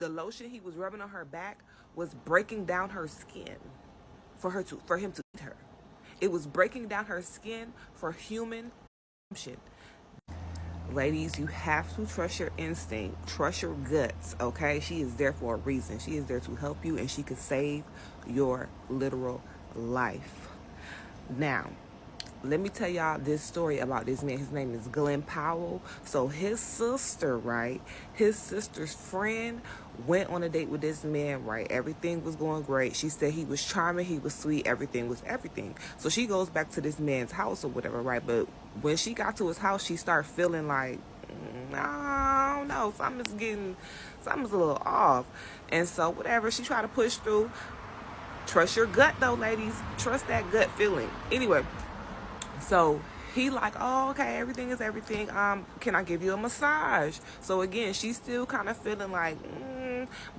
The lotion he was rubbing on her back was breaking down her skin for him to eat her. It was breaking down her skin for human consumption. Ladies, you have to trust your instinct, trust your guts, okay? She is there for a reason. She is there to help you, and she could save your literal life. Now, let me tell y'all this story about this man. His name is Glenn Powell. So his sister, right? His sister's friend went on a date with this man, right? Everything was going great. She said he was charming, he was sweet, everything was everything. So she goes back to this man's house or whatever, right? But when she got to his house, she started feeling like, I don't know, something's a little off. And so whatever, she tried to push through. Trust your gut though, ladies. Trust that gut feeling. Anyway, so he like, oh, okay, everything is everything. Can I give you a massage? So again, she's still kind of feeling like,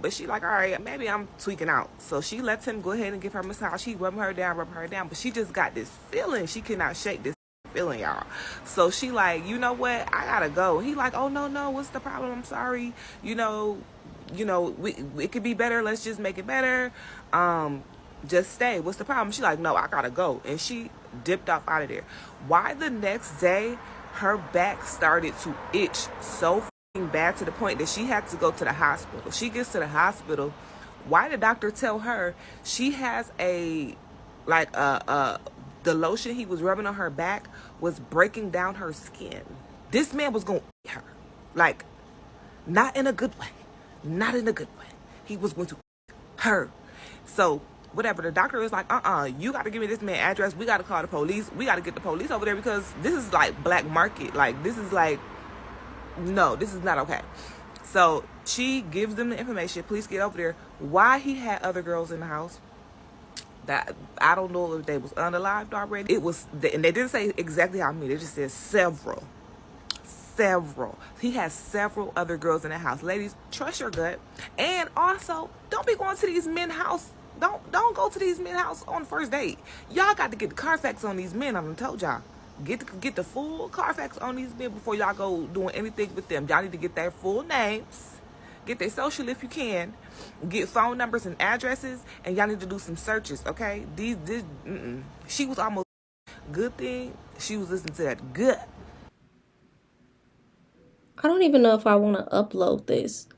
but she like, all right, maybe I'm tweaking out. So she lets him go ahead and give her a massage. He rubbing her down, but she just got this feeling. She cannot shake this feeling, y'all. So she like, you know what? I gotta go. He like, oh no, what's the problem? I'm sorry. It could be better. Let's just make it better. Just stay. What's the problem? She like, no, I gotta go. And she dipped off out of there. Why the next day her back started to itch so bad to the point that she had to go to the hospital. She gets to the hospital. Why did the doctor tell her she has the lotion he was rubbing on her back was breaking down her skin. This man was gonna eat her. Like, not in a good way. Not in a good way. He was going to eat her. So whatever, the doctor was like, you got to give me this man's address. We got to call the police. We got to get the police over there because this is like black market. Like, this is like, no, this is not okay. So she gives them the information. Please get over there. Why he had other girls in the house, that I don't know if they was unalived already. It was, and they didn't say exactly how many. They just said several. He has several other girls in the house. Ladies, trust your gut. And also, don't be going to these men's house. Don't go to these men's house on the first date. Y'all got to get the Carfax on these men. I done told y'all. Get the full Carfax on these men before y'all go doing anything with them. Y'all need to get their full names. Get their social if you can. Get phone numbers and addresses. And y'all need to do some searches, okay? She was almost, good thing she was listening to that gut. I don't even know if I want to upload this.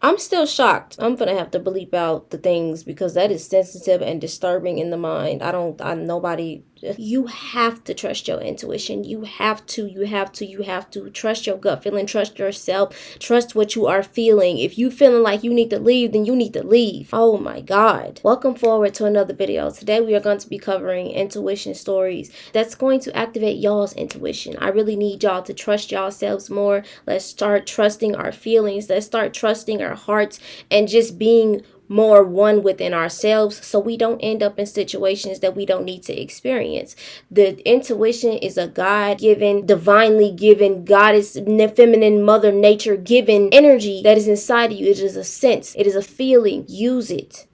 I'm still shocked. I'm gonna have to bleep out the things because that is sensitive and disturbing in the mind. Nobody. You have to trust your intuition. You have to trust your gut feeling, trust yourself, trust what you are feeling. If you feeling like you need to leave, then you need to leave. Oh my God. Welcome forward to another video. Today we are going to be covering intuition stories that's going to activate y'all's intuition. I really need y'all to trust yourselves more. Let's start trusting our feelings. Let's start trusting our hearts and just being more one within ourselves so we don't end up in situations that we don't need to experience. The intuition is a God-given, divinely given, goddess, feminine, mother nature given energy that is inside of you. It is a sense. It is a feeling. Use it.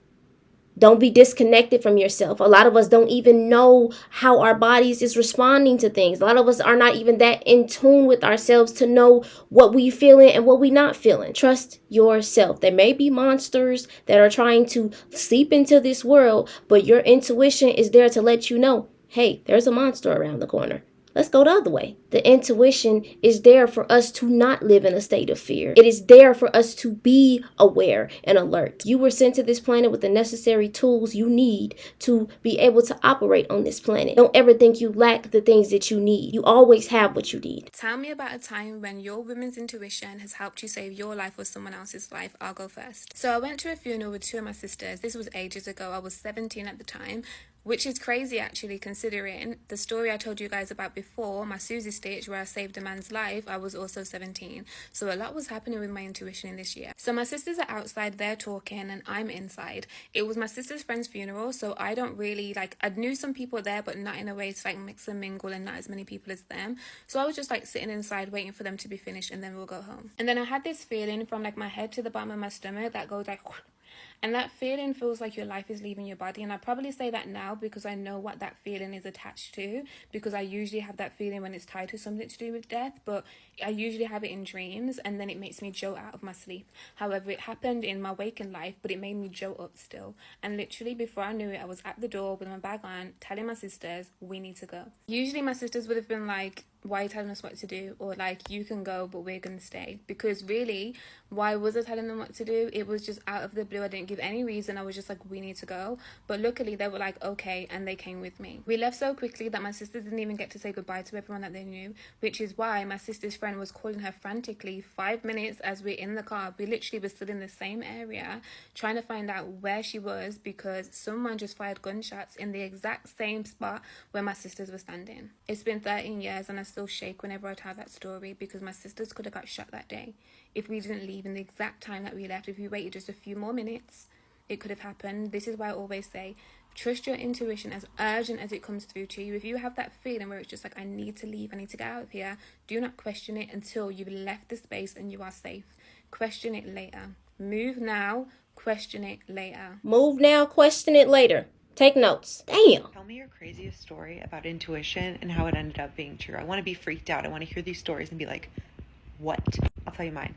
Don't be disconnected from yourself. A lot of us don't even know how our bodies is responding to things. A lot of us are not even that in tune with ourselves to know what we feeling and what we not feeling. Trust yourself. There may be monsters that are trying to seep into this world, but your intuition is there to let you know, hey, there's a monster around the corner. Let's go the other way. The intuition is there for us to not live in a state of fear. It is there for us to be aware and alert. You were sent to this planet with the necessary tools you need to be able to operate on this planet. Don't ever think you lack the things that you need. You always have what you need. Tell me about a time when your women's intuition has helped you save your life or someone else's life. I'll go first. So I went to a funeral with two of my sisters. This was ages ago. I was 17 at the time. Which is crazy actually, considering the story I told you guys about before, my Susie stitch where I saved a man's life. I was also 17, so a lot was happening with my intuition in this year. So my sisters are outside, they're talking and I'm inside. It was my sister's friend's funeral, so I don't really I knew some people there, but not in a way to mix and mingle and not as many people as them. So I was just sitting inside waiting for them to be finished and then we'll go home. And then I had this feeling from my head to the bottom of my stomach that goes And that feeling feels like your life is leaving your body. And I probably say that now because I know what that feeling is attached to, because I usually have that feeling when it's tied to something to do with death, but I usually have it in dreams, and then it makes me jolt out of my sleep. However, it happened in my waking life, but it made me jolt up still. And literally before I knew it, I was at the door with my bag on, telling my sisters, we need to go. Usually my sisters would have been like, why are you telling us what to do? Or like, you can go, but we're going to stay. Because really, why was I telling them what to do? It was just out of the blue. I didn't give any reason. I was just like, we need to go. But luckily they were like, okay, and they came with me. We left so quickly that my sisters didn't even get to say goodbye to everyone that they knew, which is why my sister's friend was calling her frantically 5 minutes as we're in the car. We literally were stood in the same area trying to find out where she was, because someone just fired gunshots in the exact same spot where my sisters were standing. It's been 13 years and I still shake whenever I tell that story, because my sisters could have got shot that day if we didn't leave in the exact time that we left. If we waited just a few more minutes, it could have happened. This is why I always say, trust your intuition as urgent as it comes through to you. If you have that feeling where it's just like, I need to leave, I need to get out of here, do not question it until you've left the space and you are safe. Question it later. Move now, question it later. Move now, question it later. Take notes. Damn. Tell me your craziest story about intuition and how it ended up being true. I want to be freaked out. I want to hear these stories and be like, what? I'll tell you mine.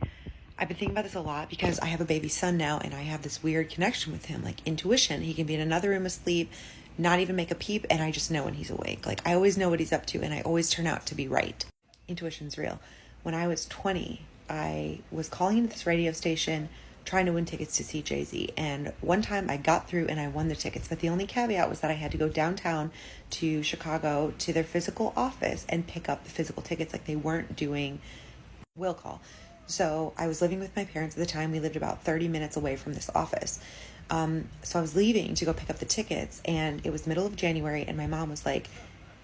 I've been thinking about this a lot because I have a baby son now and I have this weird connection with him, like intuition. He can be in another room asleep, not even make a peep, and I just know when he's awake. Like, I always know what he's up to and I always turn out to be right. Intuition's real. When I was 20, I was calling into this radio station trying to win tickets to see Jay-Z, and one time I got through and I won the tickets, but the only caveat was that I had to go downtown to Chicago to their physical office and pick up the physical tickets. Like, they weren't doing will call. So I was living with my parents at the time. We lived about 30 minutes away from this office. So I was leaving to go pick up the tickets, and it was the middle of January, and my mom was like,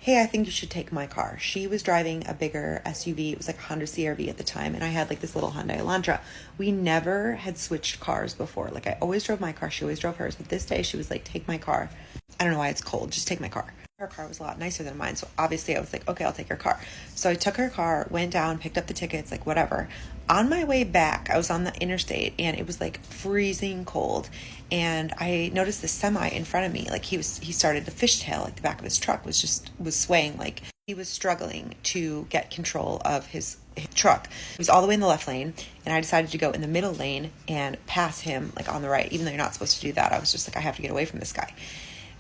hey, I think you should take my car. She was driving a bigger SUV. It was like a Honda CR-V at the time, and I had like this little Hyundai Elantra. We never had switched cars before. Like, I always drove my car. She always drove hers. But this day she was like, take my car. I don't know why it's cold. Just take my car. Her car was a lot nicer than mine. So obviously I was like, okay, I'll take her car. So I took her car, went down, picked up the tickets, like whatever. On my way back, I was on the interstate and it was like freezing cold. And I noticed the semi in front of me. Like, he started to fishtail. Like, the back of his truck was swaying. Like, he was struggling to get control of his truck. He was all the way in the left lane, and I decided to go in the middle lane and pass him like on the right, even though you're not supposed to do that. I was just like, I have to get away from this guy.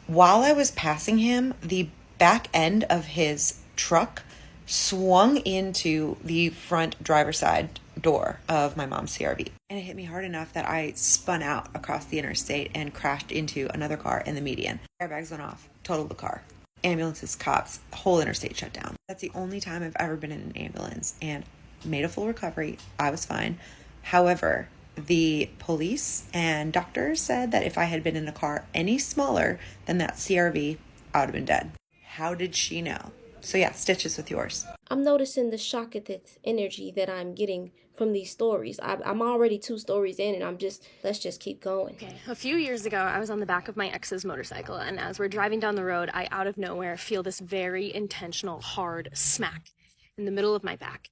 While I was passing him, the back end of his truck swung into the front driver's side door of my mom's CR-V. And it hit me hard enough that I spun out across the interstate and crashed into another car in the median. Airbags went off, totaled the car. Ambulances, cops, the whole interstate shut down. That's the only time I've ever been in an ambulance, and made a full recovery. I was fine. However, the police and doctors said that if I had been in a car any smaller than that CR-V, I would have been dead. How did she know? So yeah, stitches with yours. I'm noticing the shocked energy that I'm getting from these stories. I'm already 2 stories in, and let's just keep going. Okay, a few years ago, I was on the back of my ex's motorcycle, and as we're driving down the road, I out of nowhere feel this very intentional, hard smack in the middle of my back.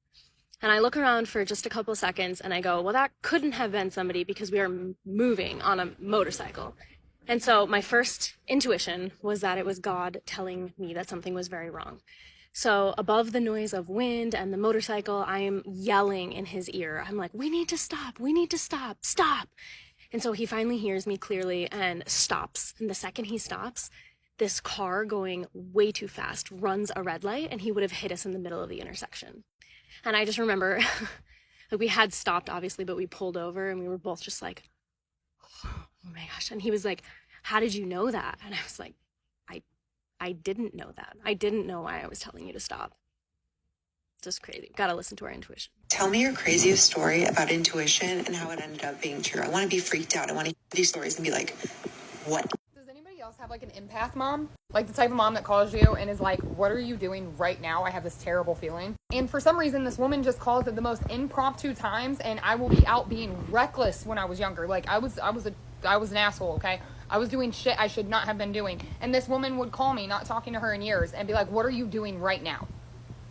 And I look around for just a couple of seconds, and I go, well, that couldn't have been somebody because we are moving on a motorcycle. And so my first intuition was that it was God telling me that something was very wrong. So above the noise of wind and the motorcycle, I am yelling in his ear. I'm like, we need to stop, stop. And so he finally hears me clearly and stops. And the second he stops, this car going way too fast runs a red light, and he would have hit us in the middle of the intersection. And I just remember, like, we had stopped obviously, but we pulled over and we were both just like, oh my gosh. And he was like, how did you know that? And I was like, I didn't know that. I didn't know why I was telling you to stop. Just crazy. Gotta listen to our intuition. Tell me your craziest story about intuition and how it ended up being true. I want to be freaked out. I want to hear these stories and be like, what? Does anybody else have like an empath mom? Like the type of mom that calls you and is like, what are you doing right now? I have this terrible feeling. And for some reason, this woman just calls at the most impromptu times, and I will be out being reckless when I was younger. Like I was an asshole, okay? I was doing shit I should not have been doing. And this woman would call me, not talking to her in years, and be like, what are you doing right now?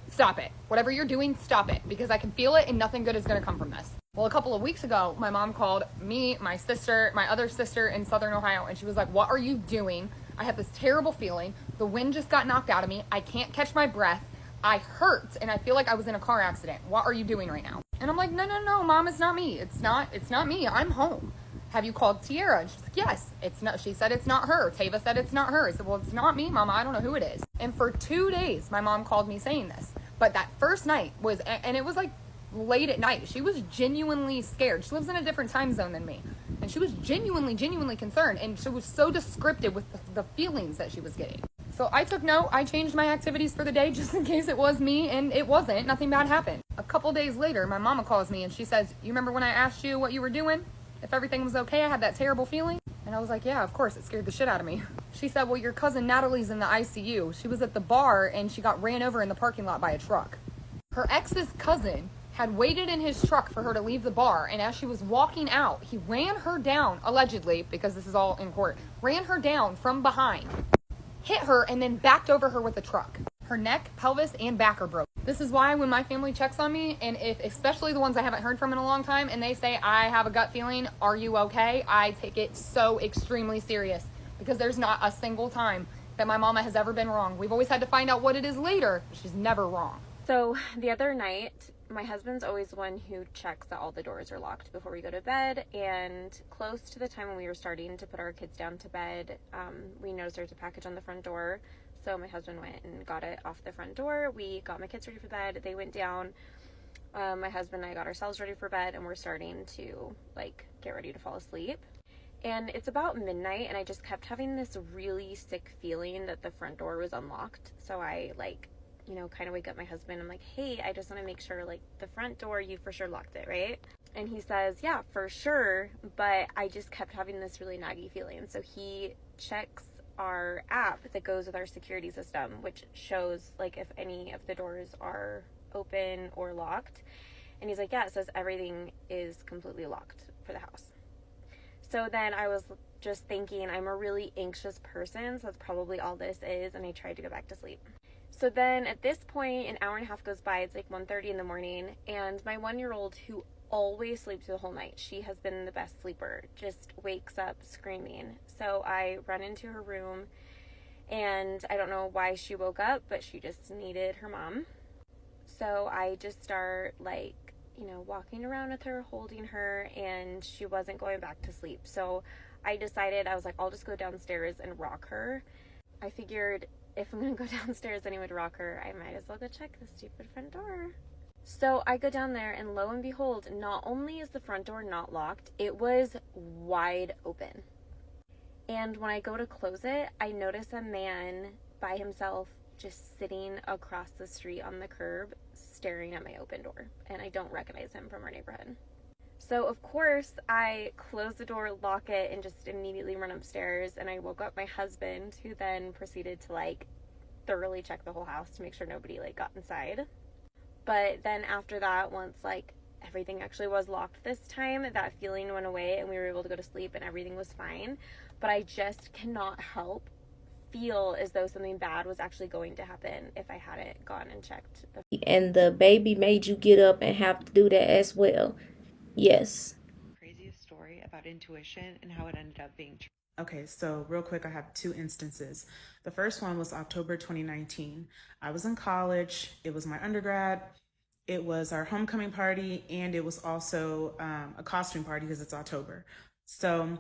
Stop it. Whatever you're doing, stop it. Because I can feel it and nothing good is going to come from this. Well, a couple of weeks ago, my mom called me, my sister, my other sister in Southern Ohio, and she was like, what are you doing? I have this terrible feeling. The wind just got knocked out of me. I can't catch my breath. I hurt, and I feel like I was in a car accident. What are you doing right now? And I'm like, no, Mom, it's not me. It's not me. I'm home. Have you called Tiara? And she's like, yes, it's not. She said it's not her. Tava said it's not her. I said, well, it's not me, Mama. I don't know who it is. And for 2 days, my mom called me saying this. But that first night was, and it was like late at night. She was genuinely scared. She lives in a different time zone than me. And she was genuinely concerned. And she was so descriptive with the feelings that she was getting. So I took note. I changed my activities for the day just in case it was me, and it wasn't. Nothing bad happened. A couple days later, my mama calls me and she says, you remember when I asked you what you were doing? If everything was okay, I had that terrible feeling. And I was like, yeah, of course, it scared the shit out of me. She said, well, your cousin Natalie's in the ICU. She was at the bar and she got ran over in the parking lot by a truck. Her ex's cousin had waited in his truck for her to leave the bar, and as she was walking out, he ran her down, allegedly, because this is all in court, ran her down from behind, hit her, and then backed over her with a truck. Her neck, pelvis, and back are broken. This is why when my family checks on me, and if, especially the ones I haven't heard from in a long time, and they say, I have a gut feeling, are you okay? I take it so extremely serious, because there's not a single time that my mama has ever been wrong. We've always had to find out what it is later, but she's never wrong. So the other night, my husband's always one who checks that all the doors are locked before we go to bed, and close to the time when we were starting to put our kids down to bed, we noticed there's a package on the front door. So my husband went and got it off the front door. We got my kids ready for bed. They went down. My husband and I got ourselves ready for bed, and we're starting to get ready to fall asleep. And it's about midnight, and I just kept having this really sick feeling that the front door was unlocked. So I kind of wake up my husband. I'm like, hey, I just want to make sure, the front door, you for sure locked it, right? And he says, yeah, for sure. But I just kept having this really naggy feeling. So he checks our app that goes with our security system, which shows, if any of the doors are open or locked. And he's like, yeah, it says everything is completely locked for the house. So then I was just thinking, I'm a really anxious person, so that's probably all this is. And I tried to go back to sleep. So then at this point, an hour and a half goes by. It's 1:30 in the morning, and my 1-year-old, who always sleeps the whole night, she has been the best sleeper, just wakes up screaming. So I run into her room, and I don't know why she woke up, but she just needed her mom. So I just start walking around with her, holding her, and she wasn't going back to sleep. So I decided, I was like, I'll just go downstairs and rock her. I figured if I'm going to go downstairs anyway to rock her, I might as well go check the stupid front door. So I go down there, and lo and behold, not only is the front door not locked, it was wide open. And when I go to close it, I notice a man by himself just sitting across the street on the curb, staring at my open door. And I don't recognize him from our neighborhood. So of course I close the door, lock it, and just immediately run upstairs. And I woke up my husband, who then proceeded to thoroughly check the whole house to make sure nobody got inside. But then after that, once everything actually was locked this time, that feeling went away and we were able to go to sleep and everything was fine. But I just cannot help feel as though something bad was actually going to happen if I hadn't gone and checked. And the baby made you get up and have to do that as well. Yes. Craziest story about intuition and how it ended up being true. Okay, so real quick, I have 2 instances. The first one was October 2019. I was in college. It was my undergrad. It was our homecoming party, and it was also a costume party because it's October. So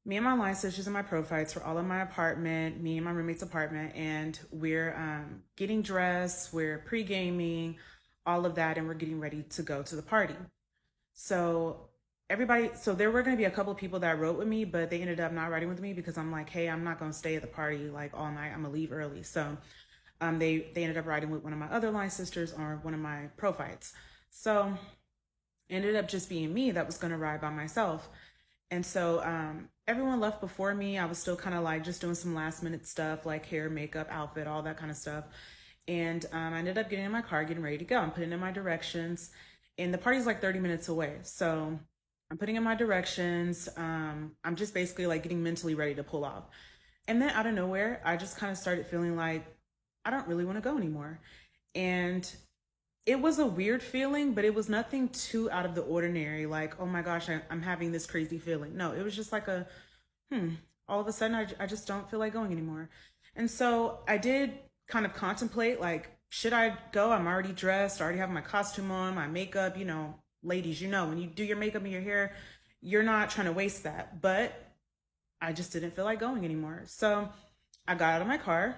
me and my line sisters and my prophytes were all in my apartment, me and my roommate's apartment, and we're getting dressed, we're pre-gaming, all of that, and we're getting ready to go to the party. So there were going to be a couple of people that rode with me, but they ended up not riding with me because I'm like, hey, I'm not going to stay at the party all night. I'm going to leave early. So they ended up riding with one of my other line sisters or one of my prophytes. So it ended up just being me that was going to ride by myself. And so everyone left before me. I was still kind of just doing some last minute stuff, like hair, makeup, outfit, all that kind of stuff. And I ended up getting in my car, getting ready to go. I'm putting in my directions, and the party's 30 minutes away. So I'm putting in my directions. I'm just basically getting mentally ready to pull off. And then out of nowhere, I just kind of started feeling I don't really want to go anymore. And it was a weird feeling, but it was nothing too out of the ordinary. Like, oh my gosh, I'm having this crazy feeling. No, it was just like a, all of a sudden I just don't feel like going anymore. And so I did kind of contemplate, like, should I go? I'm already dressed, I already have my costume on, my makeup, ladies, when you do your makeup and your hair, you're not trying to waste that. But I just didn't feel like going anymore. So I got out of my car,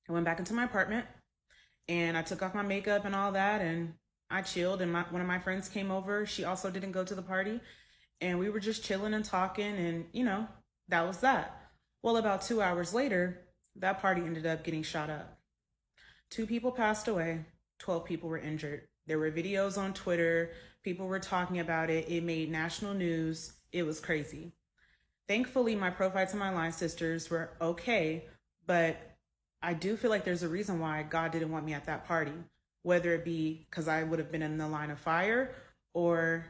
I went back into my apartment, and I took off my makeup and all that, and I chilled. And one of my friends came over. She also didn't go to the party. And we were just chilling and talking, and, that was that. Well, about 2 hours later, that party ended up getting shot up. 2 people passed away, 12 people were injured. There were videos on Twitter. People were talking about it. It made national news. It was crazy. Thankfully, my Pro Fights and my Line sisters were okay, but I do feel like there's a reason why God didn't want me at that party, whether it be because I would have been in the line of fire, or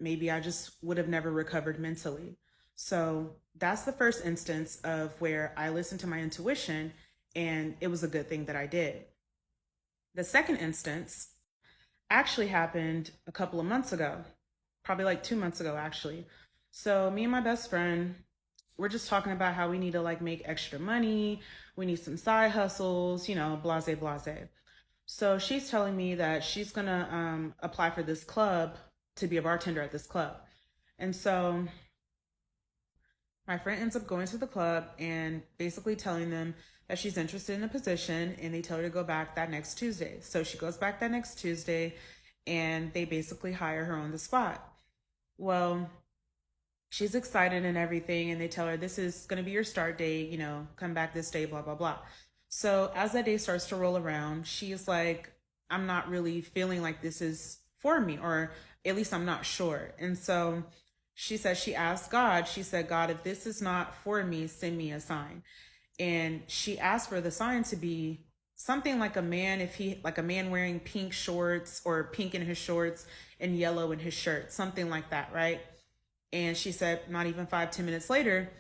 maybe I just would have never recovered mentally. So that's the first instance of where I listened to my intuition, and it was a good thing that I did. The second instance actually happened a couple of months ago, probably like 2 months ago, actually. So me and my best friend, we're just talking about how we need to like make extra money. We need some side hustles, blase, blase. So she's telling me that she's gonna apply for this club to be a bartender at this club. And so my friend ends up going to the club and basically telling them that she's interested in a position, and they tell her to go back that next Tuesday. So she goes back that next Tuesday, and they basically hire her on the spot. Well, she's excited and everything, and they tell her this is going to be your start date, come back this day, blah, blah, blah. So as that day starts to roll around, she's like, I'm not really feeling like this is for me, or at least I'm not sure. And so she said she asked God, she said, God, if this is not for me, send me a sign. And she asked for the sign to be something like a man, like a man wearing pink shorts, or pink in his shorts and yellow in his shirt, something like that, right? And she said not even 5-10 minutes later,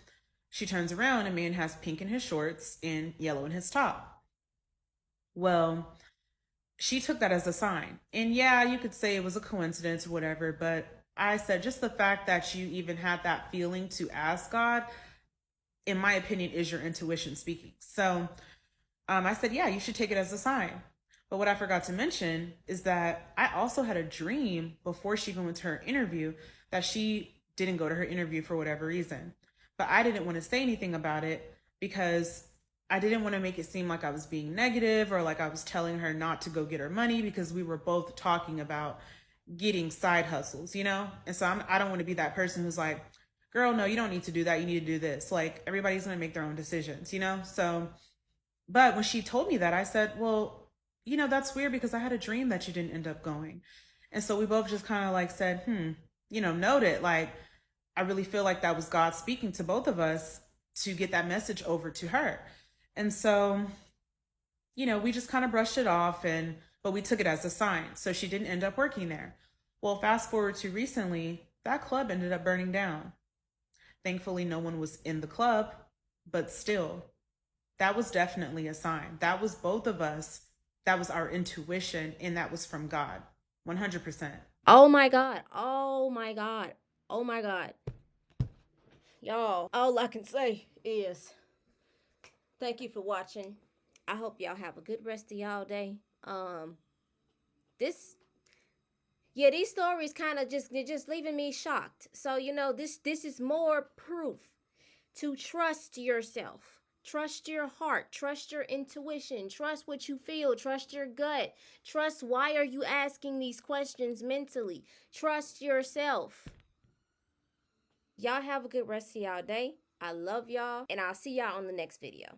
she turns around, a man has pink in his shorts and yellow in his top. Well, she took that as a sign. And yeah, you could say it was a coincidence or whatever, but I said just the fact that you even had that feeling to ask God, in my opinion, is your intuition speaking. So I said, yeah, you should take it as a sign. But what I forgot to mention is that I also had a dream before she even went to her interview that she didn't go to her interview for whatever reason. But I didn't want to say anything about it because I didn't want to make it seem like I was being negative, or like I was telling her not to go get her money, because we were both talking about getting side hustles, And so I don't want to be that person who's like, girl, no, you don't need to do that. You need to do this. Like, everybody's going to make their own decisions, So, but when she told me that, I said, well, that's weird because I had a dream that you didn't end up going. And so we both just kind of like said, noted. Like, I really feel like that was God speaking to both of us to get that message over to her. And so, we just kind of brushed it off, but we took it as a sign. So she didn't end up working there. Well, fast forward to recently, that club ended up burning down. Thankfully, no one was in the club, but still, that was definitely a sign. That was both of us. That was our intuition, and that was from God, 100%. Oh my God. Oh my God. Oh my God. Y'all, all I can say is thank you for watching. I hope y'all have a good rest of y'all day. These stories kind of just leaving me shocked. So, this is more proof to trust yourself. Trust your heart. Trust your intuition. Trust what you feel. Trust your gut. Trust why are you asking these questions mentally. Trust yourself. Y'all have a good rest of y'all day. I love y'all, and I'll see y'all on the next video.